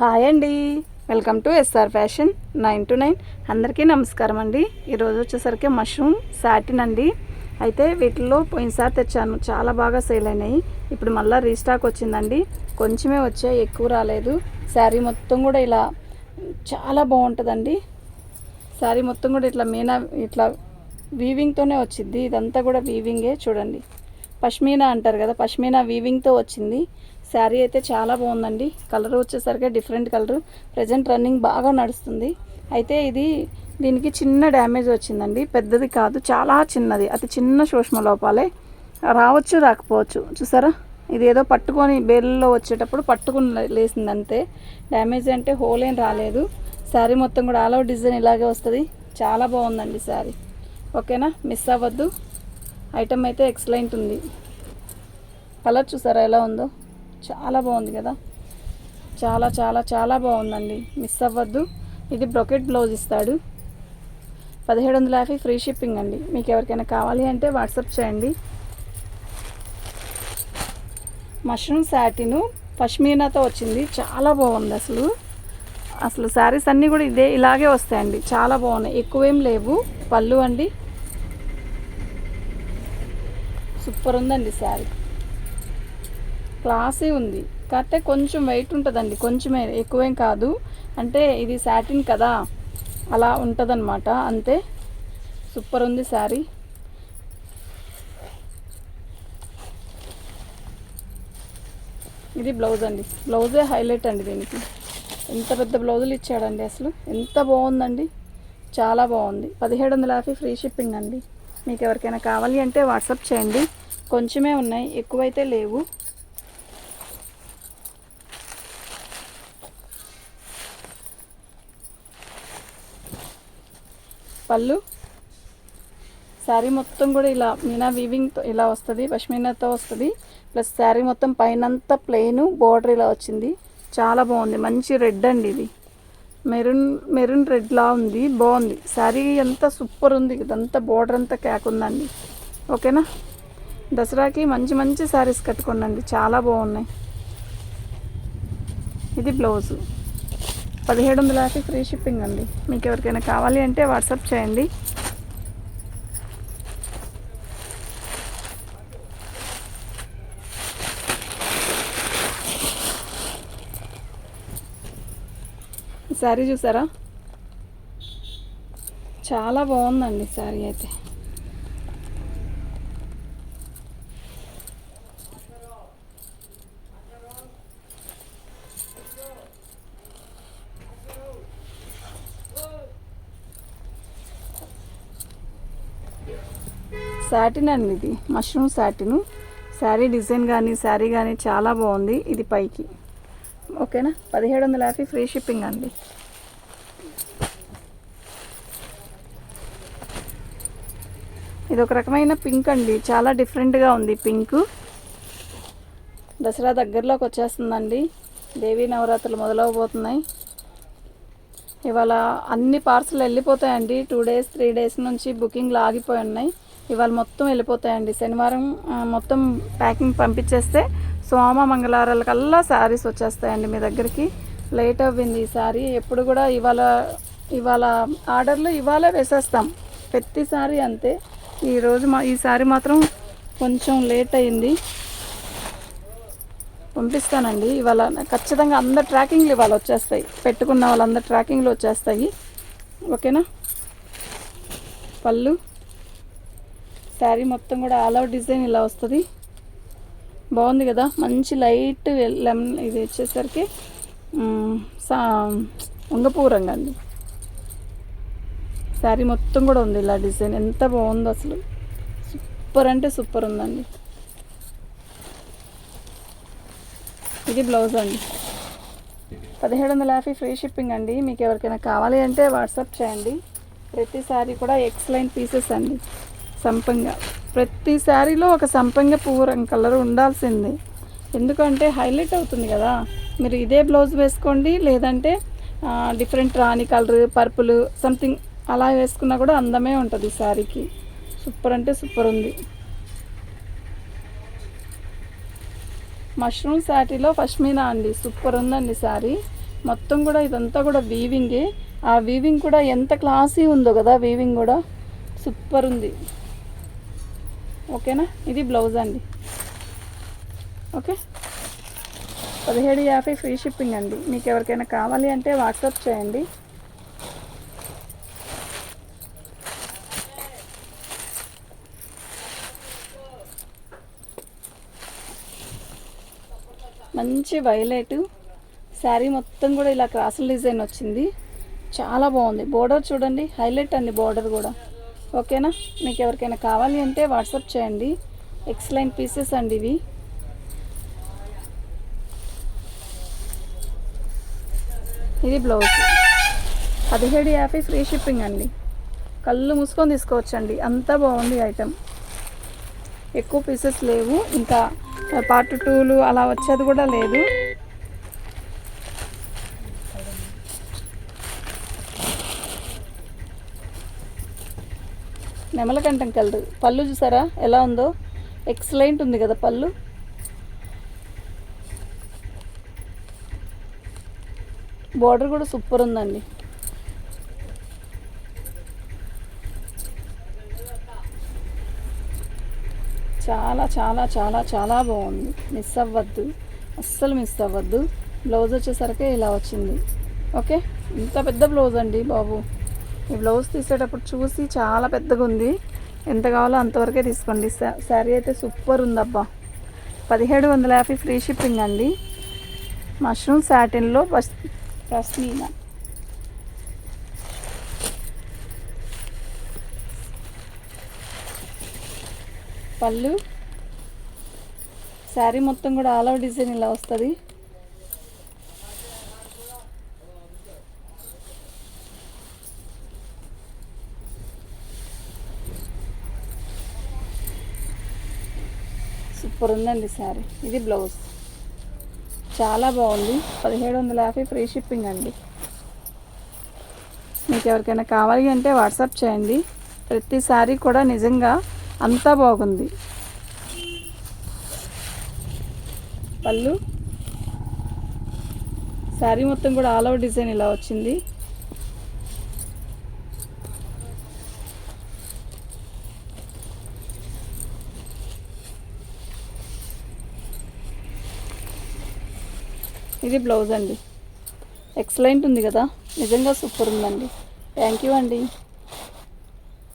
Hi అండి, welcome to SR fashion 9 to 9. అందరికీ నమస్కారం అండి. ఈరోజు వచ్చేసరికి మష్రూమ్ సాటిన్ అండి. అయితే వీటిల్లో పోయినసారి తెచ్చాను, చాలా బాగా సేల్ అయినాయి. ఇప్పుడు మళ్ళీ రీస్టాక్ వచ్చిందండి. కొంచెమే వచ్చాయి, ఎక్కువ రాలేదు. శారీ మొత్తం కూడా ఇలా చాలా బాగుంటుందండి. శారీ మొత్తం కూడా ఇట్లా వీవింగ్తోనే వచ్చింది. ఇదంతా కూడా వీవింగే. చూడండి, పష్మీనా అంటారు కదా, పష్మీనా వీవింగ్తో వచ్చింది. శారీ అయితే చాలా బాగుందండి. కలర్ వచ్చేసరికి డిఫరెంట్ కలర్, ప్రజెంట్ రన్నింగ్ బాగా నడుస్తుంది. అయితే దీనికి చిన్న డ్యామేజ్ వచ్చిందండి, పెద్దది కాదు, చాలా చిన్నది. అతి చిన్న సూక్ష్మ లోపాలే, రావచ్చు రాకపోవచ్చు. చూసారా, ఇది ఏదో పట్టుకొని బేల్లో వచ్చేటప్పుడు పట్టుకుని లేసింది అంతే. డ్యామేజ్ అంటే హోల్ ఏం రాలేదు. శారీ మొత్తం కూడా ఆల్ ఓవర్ డిజైన్ ఇలాగే వస్తుంది. చాలా బాగుందండి శారీ. ఓకేనా, మిస్ అవ్వద్దు. ఐటమ్ అయితే ఎక్సలెంట్ ఉంది. కలర్ చూసారా ఎలా ఉందో, చాలా బాగుంది కదా. చాలా చాలా చాలా బాగుందండి, మిస్ అవ్వద్దు. ఇది బ్రొకెట్ బ్లౌజ్ ఇస్తాడు. 1750 ఫ్రీ షిప్పింగ్ అండి. మీకు ఎవరికైనా కావాలి అంటే వాట్సాప్ చేయండి. మష్రూమ్ సాటిను పష్మీనాతో వచ్చింది, చాలా బాగుంది. అసలు శారీస్ అన్నీ కూడా ఇలాగే వస్తాయండి, చాలా బాగున్నాయి. ఎక్కువేం లేవు. పళ్ళు అండి, సూపర్ ఉందండి శారీ. క్లాసీ ఉంది, కాకపోతే కొంచెం వెయిట్ ఉంటుందండి, కొంచెమే, ఎక్కువేం కాదు. అంటే ఇది సాటిన్ కదా, అలా ఉంటుందన్నమాట, అంతే. సూపర్ ఉంది శారీ. ఇది బ్లౌజ్ అండి, బ్లౌజే హైలైట్ అండి. దీనికి ఎంత పెద్ద బ్లౌజులు ఇచ్చాడండి, అసలు ఎంత బాగుందండి, చాలా బాగుంది. 1750 ఫ్రీ షిప్పింగ్ అండి. మీకు ఎవరికైనా కావాలి అంటే వాట్సాప్ చేయండి. కొంచెమే ఉన్నాయి, ఎక్కువైతే లేవు. పళ్ళు, శారీ మొత్తం కూడా ఇలా మీనా వీవింగ్తో ఇలా వస్తుంది, పష్మీనాతో వస్తుంది. ప్లస్ శారీ మొత్తం పైనంతా ప్లెయిన్, బోర్డర్ ఇలా వచ్చింది. చాలా బాగుంది. మంచి రెడ్ అండి, ఇది మెరూన్ రెడ్లా ఉంది, బాగుంది. శారీ అంతా సూపర్ ఉంది. ఇదంతా బోర్డర్ అంతా క్యాక్ ఉందండి. ఓకేనా, దసరాకి మంచి మంచి శారీస్ కట్టుకోండి, చాలా బాగున్నాయి. ఇది బ్లౌజు. 1750 ఫ్రీ షిప్పింగ్ అండి. మీకు ఎవరికైనా కావాలి అంటే వాట్సాప్ చేయండి. ఈ శారీ చూసారా, చాలా బాగుందండి శారీ అయితే. సాటిన్ అండి, ఇది మష్రూమ్ సాటిన్. శారీ డిజైన్ కానీ శారీ కానీ చాలా బాగుంది. ఇది పైకి. ఓకేనా, 1750 ఫ్రీ షిప్పింగ్ అండి. ఇది ఒక రకమైన పింక్ అండి, చాలా డిఫరెంట్గా ఉంది పింక్. దసరా దగ్గరలోకి వచ్చేస్తుందండి, దేవీ నవరాత్రులు మొదలవబోతున్నాయి. ఇవాళ అన్ని పార్సల్ వెళ్ళిపోతాయండి. 2 days 3 days నుంచి బుకింగ్లు ఆగిపోయి ఉన్నాయి. ఇవాళ మొత్తం వెళ్ళిపోతాయండి. శనివారం మొత్తం ప్యాకింగ్ పంపించేస్తే సోమ మంగళవారాల కల్లా శారీస్ వచ్చేస్తాయండి మీ దగ్గరికి. లేట్ అవ్వింది ఈ సారీ. ఎప్పుడు కూడా ఇవాళ ఆర్డర్లు ఇవాళే వేసేస్తాం, ప్రతిసారి అంతే. ఈ సారీ మాత్రం కొంచెం లేట్ అయింది. పంపిస్తానండి ఇవాళ ఖచ్చితంగా. అందరు ట్రాకింగ్లు ఇవాళ వచ్చేస్తాయి, పెట్టుకున్న వాళ్ళందరు ట్రాకింగ్లు వచ్చేస్తాయి. ఓకేనా, పళ్ళు, శారీ మొత్తం కూడా ఆల్ ఓవర్ డిజైన్ ఇలా వస్తుంది. బాగుంది కదా, మంచి లైట్ లెమన్. ఇది వచ్చేసరికి ఉంగపూ రంగు అండి. శారీ మొత్తం కూడా ఉంది ఇలా డిజైన్, ఎంత బాగుందో అసలు. సూపర్ అంటే సూపర్ ఉందండి. ఇది బ్లౌజ్ అండి. 1750 ఫ్రీ షిప్పింగ్ అండి. మీకు ఎవరికైనా కావాలి అంటే వాట్సాప్ చేయండి. ప్రతి శారీ కూడా ఎక్సలెంట్ పీసెస్ అండి. సంపంగా, ప్రతి శారీలో ఒక సంపంగ పువ్వు రంగు కలర్ ఉండాల్సిందే, ఎందుకంటే హైలైట్ అవుతుంది కదా. మీరు ఇదే బ్లౌజ్ వేసుకోండి, లేదంటే డిఫరెంట్ రాణి కలర్, పర్పుల్ సంథింగ్ అలా వేసుకున్నా కూడా అందమే ఉంటుంది ఈ శారీకి. సూపర్ అంటే సూపర్ ఉంది. మష్రూమ్ శారీలో పష్మీనా అండి, సూపర్ ఉందండి శారీ. మొత్తం కూడా ఇదంతా కూడా వీవింగే. ఆ వీవింగ్ కూడా ఎంత క్లాసీ ఉందో కదా, వీవింగ్ కూడా సూపర్ ఉంది. ఓకేనా, ఇది బ్లౌజ్ అండి. ఓకే, 1750 ఫ్రీ షిప్పింగ్ అండి. మీకు ఎవరికైనా కావాలి అంటే వాట్సాప్ చేయండి. మంచి వైలెట్ శారీ మొత్తం కూడా ఇలా క్రాసుల డిజైన్ వచ్చింది. చాలా బాగుంది. బోర్డర్ చూడండి, హైలైట్ అండి బోర్డర్ కూడా. ఓకేనా, మీకు ఎవరికైనా కావాలి అంటే వాట్సాప్ చేయండి. ఎక్సలెంట్ పీసెస్ అండి ఇవి. ఇది బ్లౌజ్ 1750 ఫ్రీ షిప్పింగ్ అండి. కళ్ళు మూసుకొని తీసుకోవచ్చండి, అంత బాగుంది ఐటమ్. ఎక్కువ పీసెస్ లేవు, ఇంకా పార్ట్ 2లు అలా వచ్చేది కూడా లేదు. నెమలకంఠం కలర్ పళ్ళు చూసారా ఎలా ఉందో, ఎక్సలెంట్ ఉంది కదా పళ్ళు. బోర్డర్ కూడా సూపర్ ఉందండి. చాలా చాలా చాలా చాలా బాగుంది. మిస్ అవ్వద్దు, అస్సలు మిస్ అవ్వద్దు. బ్లౌజ్ వచ్చేసరికి ఇలా వచ్చింది. ఓకే, ఇంత పెద్ద బ్లౌజ్ అండి బాబు. ఈ బ్లౌజ్ తీసేటప్పుడు చూసి చాలా పెద్దగా ఉంది. ఎంత కావాలో అంతవరకే తీసుకోండి. శారీ అయితే సూపర్ ఉందబ్బా. 1750 ఫ్రీ షిప్పింగ్ అండి. మష్రూమ్ సాటిన్లో పష్మీనా. పళ్ళు శారీ మొత్తం కూడా ఆల్ ఓవర్ డిజైన్ ఇలా వస్తుంది. సూపర్ ఉందండి శారీ. ఇది బ్లౌజ్ చాలా బాగుంది. 1750 ఫ్రీ షిప్పింగ్ అండి. మీకు ఎవరికైనా కావాలి అంటే వాట్సాప్ చేయండి. ప్రతి శారీ కూడా నిజంగా అంతా బాగుంది. పళ్ళు శారీ మొత్తం కూడా ఆల్ ఓవర్ డిజైన్ ఇలా వచ్చింది. ఇది బ్లౌజ్ అండి. ఎక్సలెంట్ ఉంది కదా, నిజంగా సూపర్ ఉందండి. థ్యాంక్ యూ అండి.